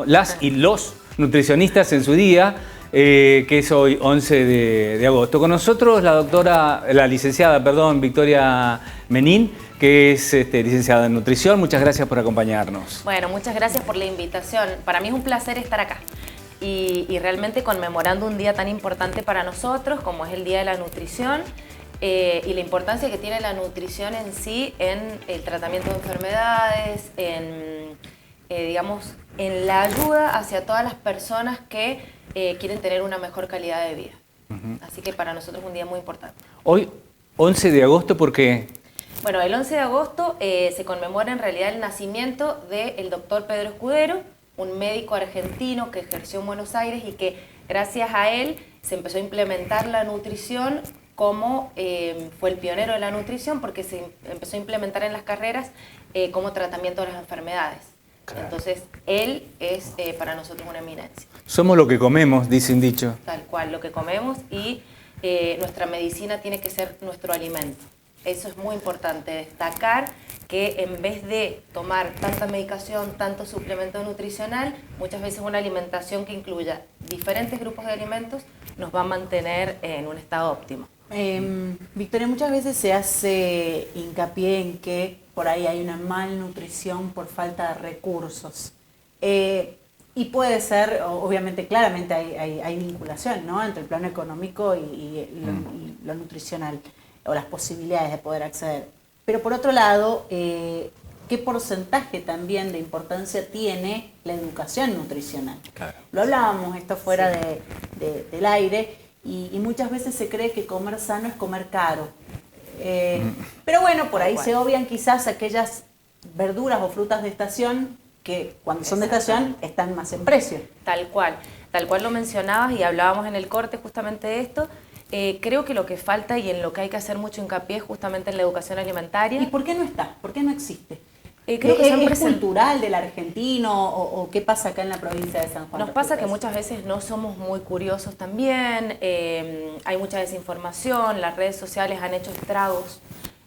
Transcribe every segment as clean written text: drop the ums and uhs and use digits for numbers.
las y los nutricionistas en su día, que es hoy 11 de agosto. Con nosotros la licenciada Victoria Menín, que es licenciada en nutrición. Muchas gracias por acompañarnos. Bueno, muchas gracias por la invitación. Para mí es un placer estar acá y realmente conmemorando un día tan importante para nosotros como es el Día de la Nutrición y la importancia que tiene la nutrición en sí en el tratamiento de enfermedades, digamos, en la ayuda hacia todas las personas que quieren tener una mejor calidad de vida. Así que para nosotros es un día muy importante. Hoy, 11 de agosto, ¿por qué? Bueno, el 11 de agosto se conmemora en realidad el nacimiento del doctor Pedro Escudero, un médico argentino que ejerció en Buenos Aires y que gracias a él se empezó a implementar la nutrición como fue el pionero de la nutrición porque se empezó a implementar en las carreras como tratamiento de las enfermedades. Claro. Entonces, él es para nosotros una eminencia. Somos lo que comemos, dice un dicho. Tal cual, lo que comemos y nuestra medicina tiene que ser nuestro alimento. Eso es muy importante, destacar que en vez de tomar tanta medicación, tanto suplemento nutricional, muchas veces una alimentación que incluya diferentes grupos de alimentos nos va a mantener en un estado óptimo. Victoria, muchas veces se hace hincapié en que por ahí hay una malnutrición por falta de recursos. Y puede ser, obviamente, claramente hay vinculación, ¿no?, entre el plano económico y lo nutricional, o las posibilidades de poder acceder. Pero por otro lado, ¿qué porcentaje también de importancia tiene la educación nutricional? Claro. Lo hablábamos esto fuera del aire y muchas veces se cree que comer sano es comer caro. Pero bueno, por ahí se obvian quizás aquellas verduras o frutas de estación que cuando son de estación están más en precio. Tal cual lo mencionabas y hablábamos en el corte justamente de esto. Creo que lo que falta y en lo que hay que hacer mucho hincapié es justamente en la educación alimentaria. ¿Y por qué no está? ¿Por qué no existe? Creo que ¿Es cultural del argentino o qué pasa acá en la provincia de San Juan? Nos pasa que muchas veces no somos muy curiosos también, hay mucha desinformación, las redes sociales han hecho estragos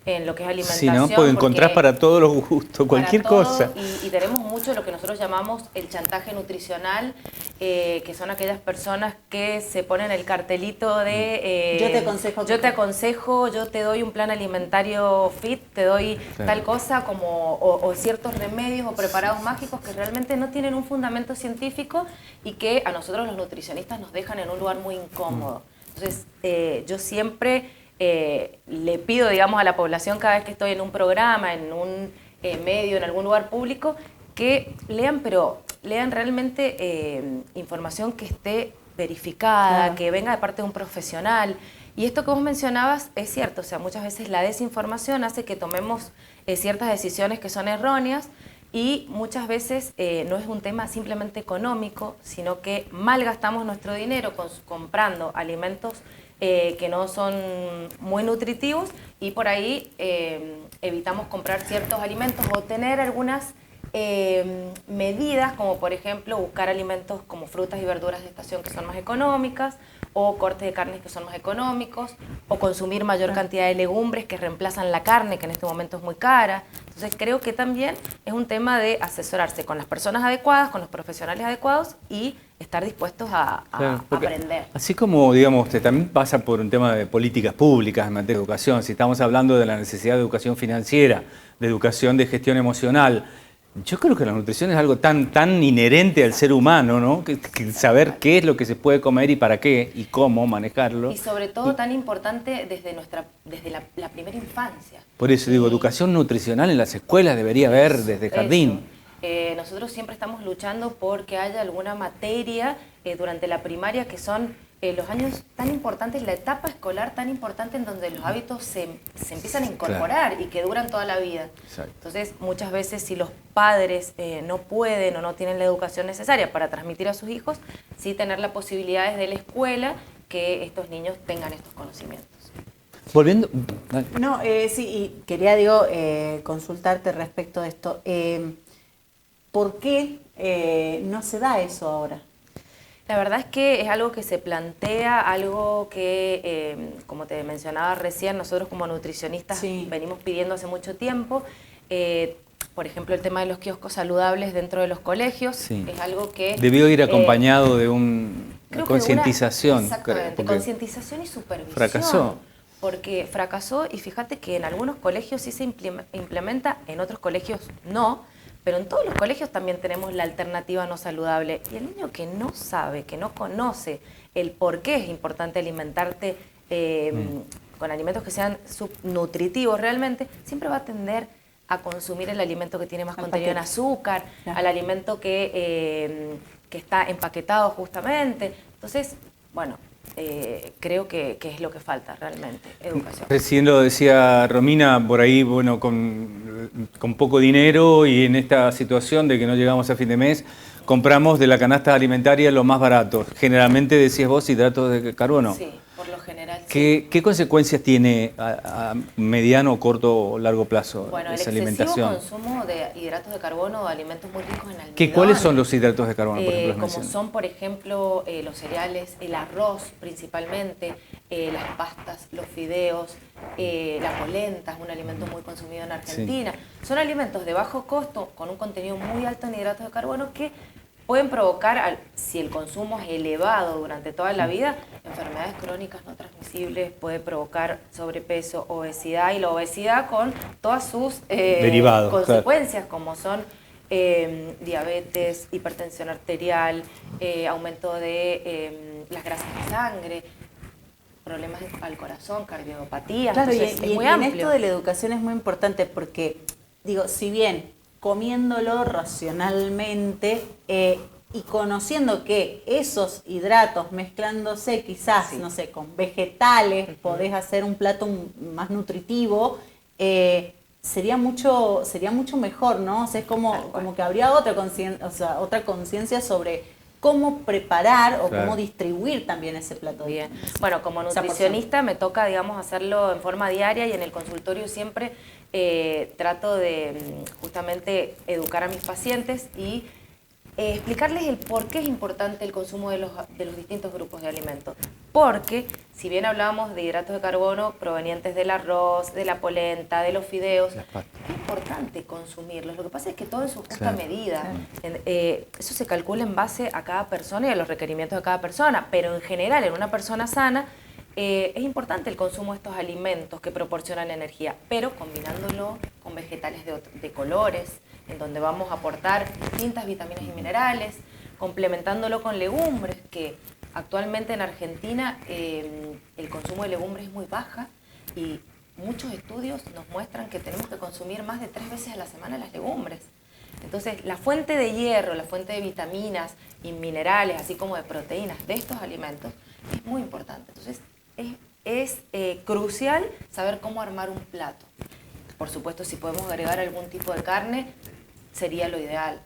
en lo que es alimentación. Sí, ¿no? Porque encontrás para todos los gustos, cualquier cosa. Y tenemos mucho lo que nosotros llamamos el chantaje nutricional, que son aquellas personas que se ponen el cartelito de yo te aconsejo, yo te doy un plan alimentario fit, te doy tal cosa como o ciertos remedios o preparados mágicos que realmente no tienen un fundamento científico y que a nosotros los nutricionistas nos dejan en un lugar muy incómodo. Entonces, yo siempre le pido, digamos, a la población cada vez que estoy en un programa, en un medio, en algún lugar público, que lean, pero lean realmente información que esté verificada, que venga de parte de un profesional. Y esto que vos mencionabas es cierto, o sea, muchas veces la desinformación hace que tomemos ciertas decisiones que son erróneas y muchas veces no es un tema simplemente económico, sino que malgastamos nuestro dinero comprando alimentos que no son muy nutritivos y por ahí evitamos comprar ciertos alimentos o tener algunas medidas, como por ejemplo buscar alimentos como frutas y verduras de estación que son más económicas o cortes de carnes que son más económicos o consumir mayor cantidad de legumbres que reemplazan la carne que en este momento es muy cara. Entonces creo que también es un tema de asesorarse con las personas adecuadas, con los profesionales adecuados y estar dispuestos a aprender. Así como, digamos, también pasa por un tema de políticas públicas en materia de educación, si estamos hablando de la necesidad de educación financiera, de educación de gestión emocional, yo creo que la nutrición es algo tan inherente al ser humano, ¿no? Que saber qué es lo que se puede comer y para qué y cómo manejarlo. Y sobre todo tan importante desde la primera infancia. Por eso digo, educación nutricional en las escuelas debería haber desde jardín. Nosotros siempre estamos luchando por que haya alguna materia durante la primaria que son los años tan importantes, la etapa escolar tan importante en donde los hábitos se empiezan a incorporar y que duran toda la vida. Exacto. Entonces, muchas veces si los padres no pueden o no tienen la educación necesaria para transmitir a sus hijos, sí tener la posibilidad desde la escuela que estos niños tengan estos conocimientos. Volviendo... No, sí, y quería, consultarte respecto de esto. ¿Por qué no se da eso ahora? La verdad es que es algo que se plantea, algo que, como te mencionaba recién, nosotros como nutricionistas venimos pidiendo hace mucho tiempo. por ejemplo, el tema de los kioscos saludables dentro de los colegios. Sí. Es algo que... Debió ir acompañado de una concientización. Exactamente, concientización y supervisión. Fracasó. Porque fracasó y fíjate que en algunos colegios sí se implementa, en otros colegios no, pero en todos los colegios también tenemos la alternativa no saludable. Y el niño que no sabe, que no conoce el por qué es importante alimentarte con alimentos que sean nutritivos realmente, siempre va a tender a consumir el alimento que tiene más contenido en azúcar, al alimento que está empaquetado justamente. Entonces, bueno, creo que es lo que falta realmente, educación. Recién lo decía Romina, por ahí, bueno, con poco dinero y en esta situación de que no llegamos a fin de mes, compramos de la canasta alimentaria lo más barato. Generalmente, decías vos, hidratos de carbono. Sí, por lo general. ¿Qué consecuencias tiene a mediano, corto o largo plazo esa alimentación? El excesivo consumo de hidratos de carbono o alimentos muy ricos en almidón. ¿Cuáles son los hidratos de carbono, por ejemplo? Como son, por ejemplo, los cereales, el arroz principalmente, las pastas, los fideos, la polenta, es un alimento muy consumido en Argentina. Sí. Son alimentos de bajo costo, con un contenido muy alto en hidratos de carbono que pueden provocar, si el consumo es elevado durante toda la vida, enfermedades crónicas no transmisibles, puede provocar sobrepeso, obesidad, y la obesidad con todas sus derivados, consecuencias, como son diabetes, hipertensión arterial, aumento de las grasas de sangre, problemas al corazón, cardiopatías. Claro, y en esto de la educación es muy importante porque, digo, si bien comiéndolo racionalmente y conociendo que esos hidratos mezclándose quizás, no sé, con vegetales, podés hacer un plato más nutritivo, sería mucho mejor, ¿no? O sea, es como que habría otra conciencia sobre cómo preparar o cómo distribuir también ese plato. Bien. Bueno, como nutricionista me toca, digamos, hacerlo en forma diaria y en el consultorio siempre trato de justamente educar a mis pacientes y explicarles el por qué es importante el consumo de los distintos grupos de alimentos. Porque, si bien hablábamos de hidratos de carbono provenientes del arroz, de la polenta, de los fideos, es importante consumirlos. Lo que pasa es que todo en su justa medida. Eso se calcula en base a cada persona y a los requerimientos de cada persona, pero en general, en una persona sana, es importante el consumo de estos alimentos que proporcionan energía, pero combinándolo con vegetales de colores, en donde vamos a aportar distintas vitaminas y minerales, complementándolo con legumbres, que actualmente en Argentina el consumo de legumbres es muy baja y muchos estudios nos muestran que tenemos que consumir más de 3 veces a la semana las legumbres. Entonces, la fuente de hierro, la fuente de vitaminas y minerales, así como de proteínas de estos alimentos, es muy importante. Entonces, es crucial saber cómo armar un plato. Por supuesto, si podemos agregar algún tipo de carne, sería lo ideal.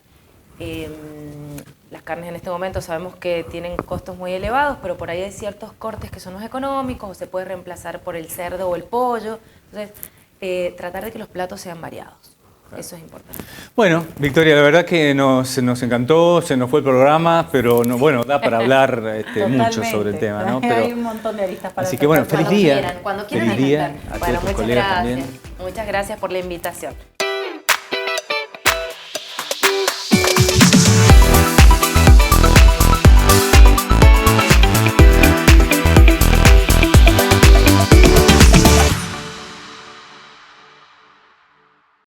Las carnes en este momento sabemos que tienen costos muy elevados, pero por ahí hay ciertos cortes que son más económicos o se puede reemplazar por el cerdo o el pollo. Entonces, tratar de que los platos sean variados. Eso es importante. Bueno, Victoria, la verdad que nos encantó, se nos fue el programa, pero bueno, da para hablar mucho sobre el tema, ¿no? Pero, hay un montón de aristas para así que bueno, feliz día. Cuando quieran feliz día a todos tus colegas también. Muchas gracias por la invitación.